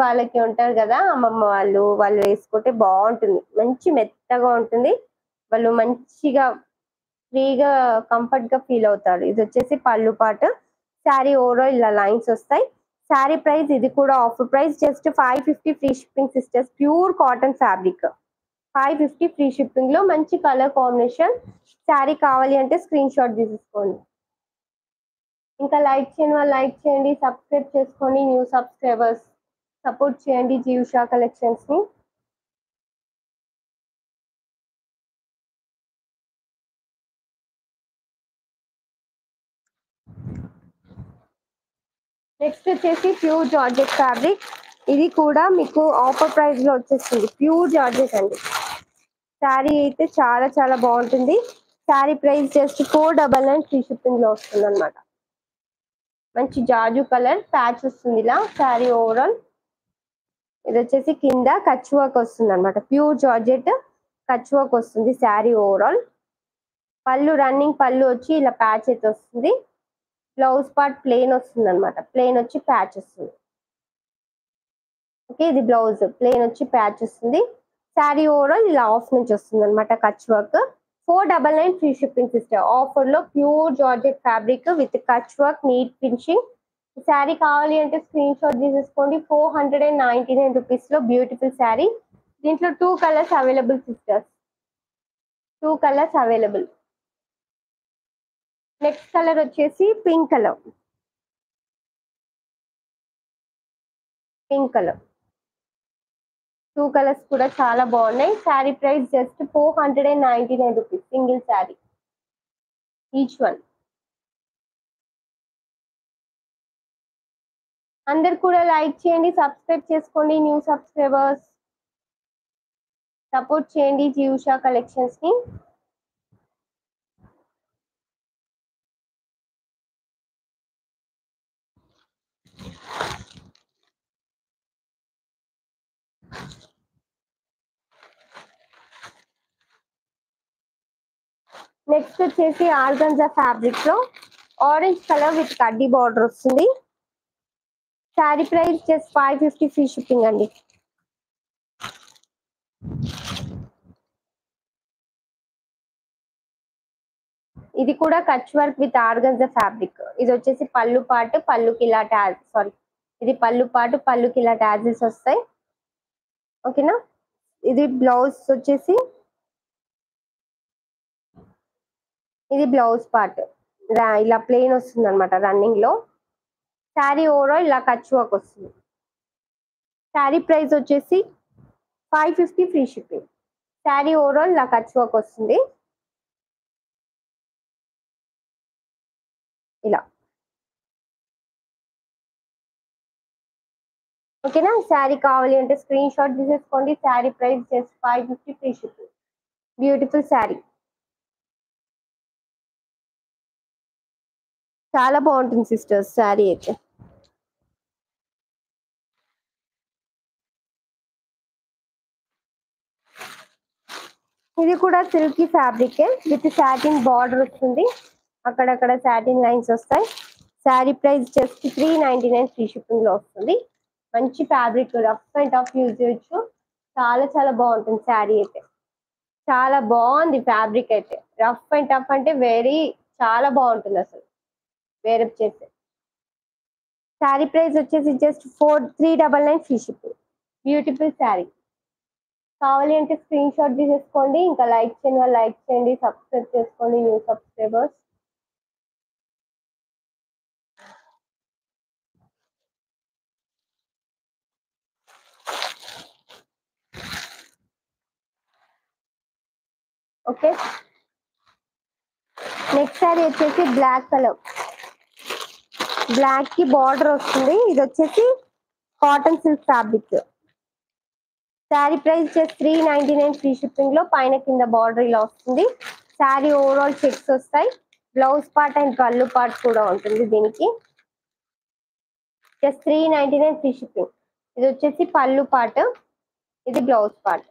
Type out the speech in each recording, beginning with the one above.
వాళ్ళకి ఉంటారు కదా అమ్మమ్మ వాళ్ళు వేసుకుంటే బాగుంటుంది. మంచి మెత్తగా ఉంటుంది. వాళ్ళు మంచిగా ఫ్రీగా కంఫర్ట్ గా ఫీల్ అవుతారు. ఇది వచ్చేసి పళ్ళు పాటు. శారీ ఓవరాల్ ఇలా లైన్స్ వస్తాయి. శారీ ప్రైస్ ఇది కూడా offer price just 550 free shipping sisters. Pure cotton fabric. 550 free shipping లో మంచి కలర్ కాంబినేషన్. శారీ కావాలి అంటే స్క్రీన్ షాట్ తీసుకోండి. ఇంకా లైక్ చేయని వాళ్ళు లైక్ చేయండి, సబ్స్క్రైబ్ చేసుకోండి. న్యూ సబ్స్క్రైబర్స్ సపోర్ట్ చేయండి జీవిషా కలెక్షన్స్ ని. నెక్స్ట్ వచ్చేసి ప్యూర్ జార్జెట్ ఫ్యాబ్రిక్. ఇది కూడా మీకు ఆఫర్ ప్రైస్ లో వచ్చేస్తుంది. ప్యూర్ జార్జెట్ అండి. శారీ అయితే చాలా చాలా బాగుంటుంది. Sari price just 499 free shipping లో వస్తుంది అనమాట. మంచి జాజు కలర్ ప్యాచ్ వస్తుంది ఇలా శారీ ఓవరాల్. ఇది వచ్చేసి కింద కచ్ వర్క్ వస్తుంది అనమాట. ప్యూర్ జార్జెట్ కచ్ వర్క్ వస్తుంది శారీ ఓవరాల్. పళ్ళు రన్నింగ్ పళ్ళు వచ్చి ఇలా ప్యాచ్ అయితే వస్తుంది. బ్లౌజ్ పార్ట్ ప్లెయిన్ వస్తుంది అనమాట. ప్లెయిన్ వచ్చి ప్యాచ్ వస్తుంది. ఓకే, ఇది బ్లౌజ్ ప్లెయిన్ వచ్చి ప్యాచ్ వస్తుంది. శారీ ఓవరాల్ ఇలా ఆఫ్ నుంచి వస్తుంది అనమాట Kutch work. 499 free shipping sister. Offer లో pure georgette fabric with Kutch work neat finishing. Sari కావాలి అంటే స్క్రీన్ షాట్ తీసేసుకోండి. 499 రూపీస్ లో బ్యూటిఫుల్ శారీ. దీంట్లో 2 colours available sisters. 2 colours available. Next colour వచ్చేసి pink colour. Pink colour 2 colours కూడా చాలా బాగున్నాయి. Sari price just 499 rupees single sari each one. అందరు కూడా లైక్ చేయండి, సబ్స్క్రైబ్ చేసుకోండి. న్యూ సబ్స్క్రైబర్స్ సపోర్ట్ చేయండి జీవిషా కలెక్షన్స్ ని. నెక్స్ట్ వచ్చేసి ఆర్గంజా ఫ్యాబ్రిక్ లో ఆరెంజ్ కలర్ విత్ కడ్డీ బార్డర్ వస్తుంది. Sari price just 550 free shipping అండి. ఇది కూడా Kutch work with organza fabric. ఇది వచ్చేసి పళ్ళు పాటు పళ్ళుకి ఇలా ఇది పళ్ళు పాటు పళ్ళుకి ఇలా ట్యాజిల్స్ వస్తాయి. ఓకేనా. ఇది బ్లౌజ్ వచ్చేసి ఇది బ్లౌజ్ పార్ట్ ఇలా ప్లెయిన్ వస్తుంది అనమాట రన్నింగ్ లో. శారీ ఓవరాల్ ఇలా కచ్ వర్క్ వస్తుంది. శారీ ప్రైస్ వచ్చేసి 550 ఫ్రీ షిప్పింగ్. శారీ ఓవరాల్ ఇలా కచ్ వర్క్ వస్తుంది ఇలా. ఓకేనా. శారీ కావాలి అంటే స్క్రీన్ షాట్ తీసేసుకోండి. Sari price just 550 free shipping. Beautiful sari. చాలా బాగుంటుంది సిస్టర్స్ శారీ అయితే. ఇది కూడా silky fabric with satin border వస్తుంది. అక్కడక్కడ సాటిన్ లైన్స్ వస్తాయి. Sari price just 399 free shipping లో వస్తుంది. మంచి fabric, rough and tough use చేయొచ్చు. చాలా చాలా బాగుంటుంది శారీ అయితే. చాలా బాగుంది ఫ్యాబ్రిక్ అయితే. రఫ్ అండ్ టఫ్ అంటే చాలా బాగుంటుంది అసలు వేరప్ చేస్తే. శారీ ప్రైస్ వచ్చేసి just 399 free shipping. Beautiful sari. కావాలి అంటే స్క్రీన్ షాట్ తీసేసుకోండి. ఇంకా లైక్ చేయని వాళ్ళు లైక్ చేయండి, సబ్స్క్రైబ్ చేసుకోండి new subscribers. Okay. Next sari వచ్చేసి బ్లాక్ కలర్. బ్లాక్ కి బార్డర్ వస్తుంది. ఇది వచ్చేసి cotton silk fabric. Sari price just 399 free shipping లో. పైన కింద బార్డర్ ఇలా వస్తుంది. శారీ ఓవరాల్ చెక్స్ వస్తాయి. బ్లౌజ్ పార్ట్ అండ్ పళ్ళు పార్ట్ కూడా ఉంటుంది దీనికి. Just 399 free shipping. ఇది వచ్చేసి పళ్ళు పార్ట్, ఇది blouse part.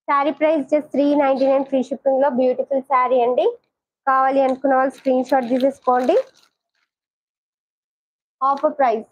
Sari price just 399 free shipping లో. బ్యూటిఫుల్ శారీ అండి. కావాలి అనుకున్న వాళ్ళు స్క్రీన్ షాట్ తీసేసుకోండి. Offer price